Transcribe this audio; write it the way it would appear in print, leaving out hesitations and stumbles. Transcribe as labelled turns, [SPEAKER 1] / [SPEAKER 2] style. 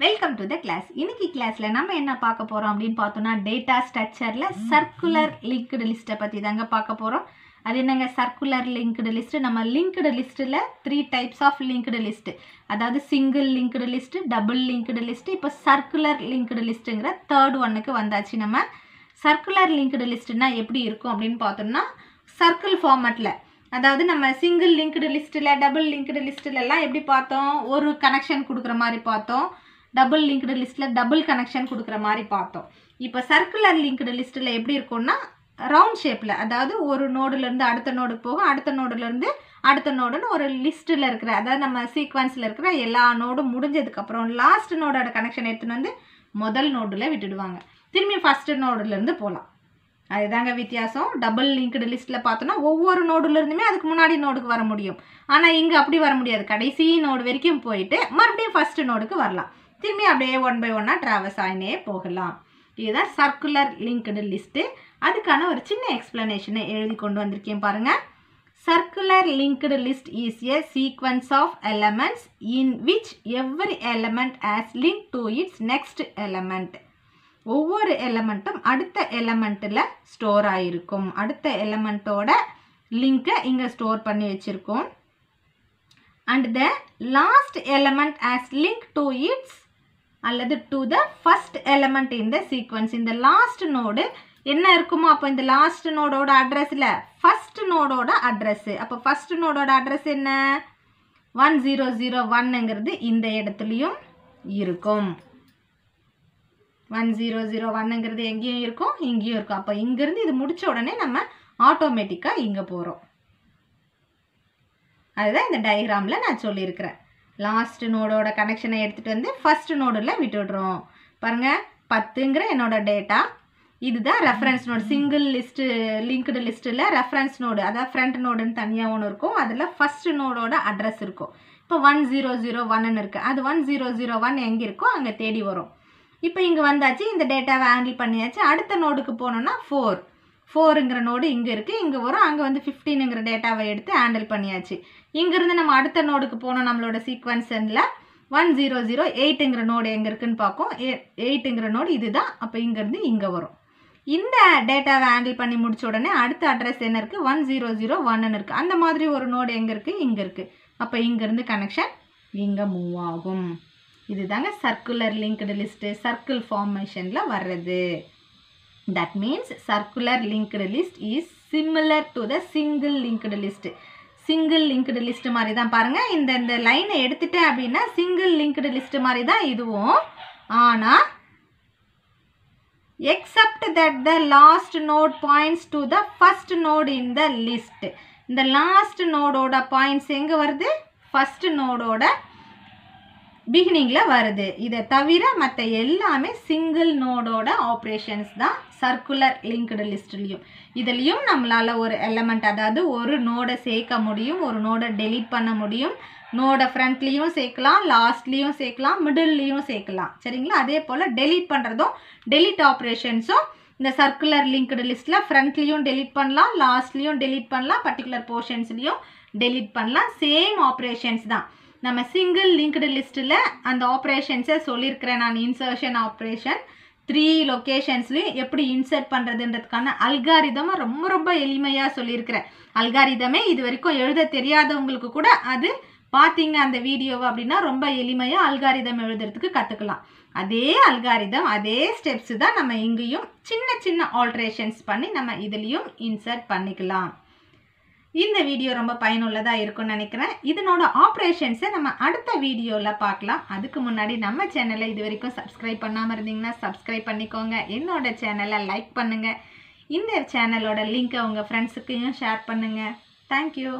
[SPEAKER 1] Welcome to the class. இன்னைக்கு கிளாஸ்ல நம்ம என்ன பார்க்க போறோம் அப்படின்னு பார்த்தோம்னா டேட்டா ஸ்ட்ரக்சர்ல சர்க்குலர் லிங்க்டு லிஸ்ட்டை பற்றி தாங்க பார்க்க போகிறோம். அது என்னங்க சர்க்குலர் லிங்க்டு லிஸ்ட்? நம்ம லிங்க்டு லிஸ்ட்டில் 3 டைப்ஸ் ஆஃப் லிங்க்டு லிஸ்ட், அதாவது single linked list, double linked list, இப்போ சர்க்குலர் லிங்க்டு லிஸ்ட்டுங்கிற தேர்ட் ஒன்னுக்கு வந்தாச்சு. நம்ம சர்க்குலர் லிங்க்டு லிஸ்ட்னா எப்படி இருக்கும் அப்படின்னு பார்த்தோம்னா சர்க்கிள் ஃபார்மேட்டில், அதாவது நம்ம சிங்கிள் லிங்க்டு லிஸ்ட்டில் டபுள் லிங்க்டு லிஸ்ட்டிலலாம் எப்படி பார்த்தோம், ஒரு கனெக்ஷன் கொடுக்குற மாதிரி பார்த்தோம். டபுள் லிங்க்டு லிஸ்ட்டில் டபுள் கனெக்ஷன் கொடுக்குற மாதிரி பார்த்தோம். இப்போ சர்க்குலர் லிங்க்டு லிஸ்ட்டில் எப்படி இருக்கும்னா ரவுண்ட் ஷேப்பில், அதாவது ஒரு நோடுலேருந்து அடுத்த நோடுக்கு போகும், அடுத்த நோடுலேருந்து அடுத்த நோடுன்னு ஒரு லிஸ்ட்டில் இருக்கிற, அதாவது நம்ம சீக்வன்ஸில் இருக்கிற எல்லா நோடும் முடிஞ்சதுக்கப்புறம் லாஸ்ட் நோடோட கனெக்ஷன் எடுத்துன்னு வந்து முதல் நோடில் விட்டுடுவாங்க. திரும்பி ஃபஸ்ட்டு நோடுலேருந்து போகலாம். அதுதாங்க வித்தியாசம். டபுள் லிங்க்டு லிஸ்ட்டில் பார்த்தோன்னா ஒவ்வொரு நோடுலேருந்துமே அதுக்கு முன்னாடி நோடுக்கு வர முடியும். ஆனால் இங்கே அப்படி வர முடியாது. கடைசி நோடு வரைக்கும் போயிட்டு மறுபடியும் ஃபஸ்ட்டு நோடுக்கு வரலாம். திரும்பி அப்படியே 1 by 1 ட்ராவல்ஸ் ஆகினே போகலாம். இதுதான் சர்க்குலர் லிங்க்டு லிஸ்ட்டு. அதுக்கான ஒரு சின்ன எக்ஸ்பிளனேஷனை எழுதி கொண்டு வந்திருக்கேன் பாருங்கள். Circular linked list is a sequence of elements in which every element has link to its next element. ஒவ்வொரு எலமெண்ட்டும் அடுத்த எலமெண்ட்டில் ஸ்டோர் ஆகிருக்கும். அடுத்த எலமெண்ட்டோட லிங்கை இங்கே ஸ்டோர் பண்ணி வச்சுருக்கோம். And the last element has link to its அல்லது to the first element in the sequence. இந்த லாஸ்ட் நோடு என்ன இருக்குமோ, அப்போ இந்த லாஸ்ட் நோடோட அட்ரஸில் ஃபஸ்ட் நோடோட அட்ரஸ்ஸு, அப்போ ஃபஸ்ட் நோடோட அட்ரஸ் என்ன 1001ங்கிறது இந்த இடத்துலையும் இருக்கும். 1001ங்கிறது எங்கேயும் இருக்கும், இங்கேயும் இருக்கும். அப்போ இங்கேருந்து இது முடித்த உடனே நம்ம ஆட்டோமேட்டிக்காக இங்கே போகிறோம். அதுதான் இந்த டயக்ராமில் நான் சொல்லியிருக்கிறேன். லாஸ்ட் நோடோட கனெக்ஷனை எடுத்துகிட்டு வந்து ஃபஸ்ட் நோடில் விட்டுடுறோம். பாருங்கள், 10ங்கிற என்னோட டேட்டா, இதுதான் reference node. Single list linked லிஸ்ட்டில் ரெஃபரன்ஸ் நோடு, அதாவது ஃப்ரண்ட் நோடுன்னு தனியாக ஒன்று இருக்கும். அதில் ஃபஸ்ட் நோடோட அட்ரஸ் இருக்கும். இப்போ 1001ன்னு இருக்குது. அது 1001 எங்கே இருக்கோ அங்கே தேடி வரும். இப்போ இங்கே வந்தாச்சு, இந்த டேட்டாவை ஹேண்டில் பண்ணியாச்சு. அடுத்த நோடுக்கு போனோன்னா 4ங்கிற நோடு இங்கே இருக்குது, இங்கே வரும். அங்கே வந்து 15ங்கிற டேட்டாவை எடுத்து ஹேண்டில் பண்ணியாச்சு. இங்கேருந்து நம்ம அடுத்த நோடுக்கு போனோம். நம்மளோட சீக்வன்ஸில் 1008ங்கிற நோடு எங்கே இருக்குதுன்னு பார்க்கும். 8ங்கிற நோடு இதுதான். அப்போ இங்கேருந்து இங்கே வரும். இந்த டேட்டாவை ஹேண்டில் பண்ணி முடிச்ச உடனே அடுத்த அட்ரஸ் என்ன இருக்குது, 1001ன்னு இருக்குது. அந்த மாதிரி ஒரு நோடு எங்கே இருக்குது, இங்கே இருக்குது. அப்போ இங்கேருந்து கனெக்ஷன் இங்கே மூவ் ஆகும். இதுதாங்க சர்க்குலர் லிங்க்டு லிஸ்ட்டு, சர்க்கிள் ஃபார்மேஷனில் வர்றது. That means circular linked list is similar to the single linked list. Single linked list மாதிரி தான் பாருங்கள். இந்த லைனை எடுத்துட்டேன் அப்படின்னா சிங்கிள் லிங்க்டு லிஸ்ட் மாதிரி தான் இதுவும். ஆனால் except that the last node points to the first node in the list. இந்த லாஸ்ட் நோடோட பாயிண்ட்ஸ் எங்கே வருது, ஃபஸ்ட் நோடோட பிகினிங்கில் வருது. இதை தவிர மற்ற எல்லாமே சிங்கிள் நோடோட ஆப்ரேஷன்ஸ் தான் சர்க்குலர் லிங்க்டு லிஸ்ட்லேயும். இதுலேயும் நம்மளால் ஒரு எலமெண்ட், அதாவது ஒரு நோடை சேர்க்க முடியும், ஒரு நோடை டெலீட் பண்ண முடியும். நோடை ஃப்ரண்ட்லேயும் சேர்க்கலாம், லாஸ்ட்லேயும் சேர்க்கலாம், மிடில்லையும் சேர்க்கலாம். சரிங்களா? அதே போல் டெலீட் பண்ணுறதும், டெலீட் ஆப்ரேஷன்ஸும் இந்த சர்க்குலர் லிங்க்டு லிஸ்ட்டில் ஃப்ரண்ட்லேயும் டெலீட் பண்ணலாம், லாஸ்ட்லேயும் டெலீட் பண்ணலாம், பர்டிகுலர் போர்ஷன்ஸ்லேயும் டெலீட் பண்ணலாம். சேம் ஆப்ரேஷன்ஸ் தான். நம்ம சிங்கிள் லிங்க்டு லிஸ்ட்டில் அந்த ஆப்ரேஷன்ஸை சொல்லியிருக்கிறேன் நான். இன்சர்ஷன் ஆப்ரேஷன் 3 லொக்கேஷன்ஸ்லையும் எப்படி இன்சர்ட் பண்ணுறதுன்றதுக்கான அல்காரிதமாக ரொம்ப எளிமையாக சொல்லியிருக்கிறேன். அல்காரிதமே இது வரைக்கும் எழுத தெரியாதவங்களுக்கு கூட அது பார்த்தீங்க அந்த வீடியோவை அப்படின்னா ரொம்ப எளிமையாக அல்காரிதம் எழுதுறதுக்கு கற்றுக்கலாம். அதே அல்காரிதம், அதே ஸ்டெப்ஸு தான் நம்ம இங்கேயும் சின்ன ஆல்ட்ரேஷன்ஸ் பண்ணி நம்ம இதுலேயும் இன்சர்ட் பண்ணிக்கலாம். இந்த வீடியோ ரொம்ப பயனுள்ளதாக இருக்கும்னு நினைக்கிறேன். இதனோட ஆப்ரேஷன்ஸை நம்ம அடுத்த வீடியோவில் பார்க்கலாம். அதுக்கு முன்னாடி நம்ம சேனலை இது வரைக்கும் சப்ஸ்கிரைப் பண்ணாமல் இருந்தீங்கன்னா சப்ஸ்கிரைப் பண்ணிக்கோங்க. என்னோட சேனலை லைக் பண்ணுங்கள். இந்த சேனலோட லிங்க்கை உங்கள் ஃப்ரெண்ட்ஸுக்கையும் ஷேர் பண்ணுங்கள். தேங்க்யூ.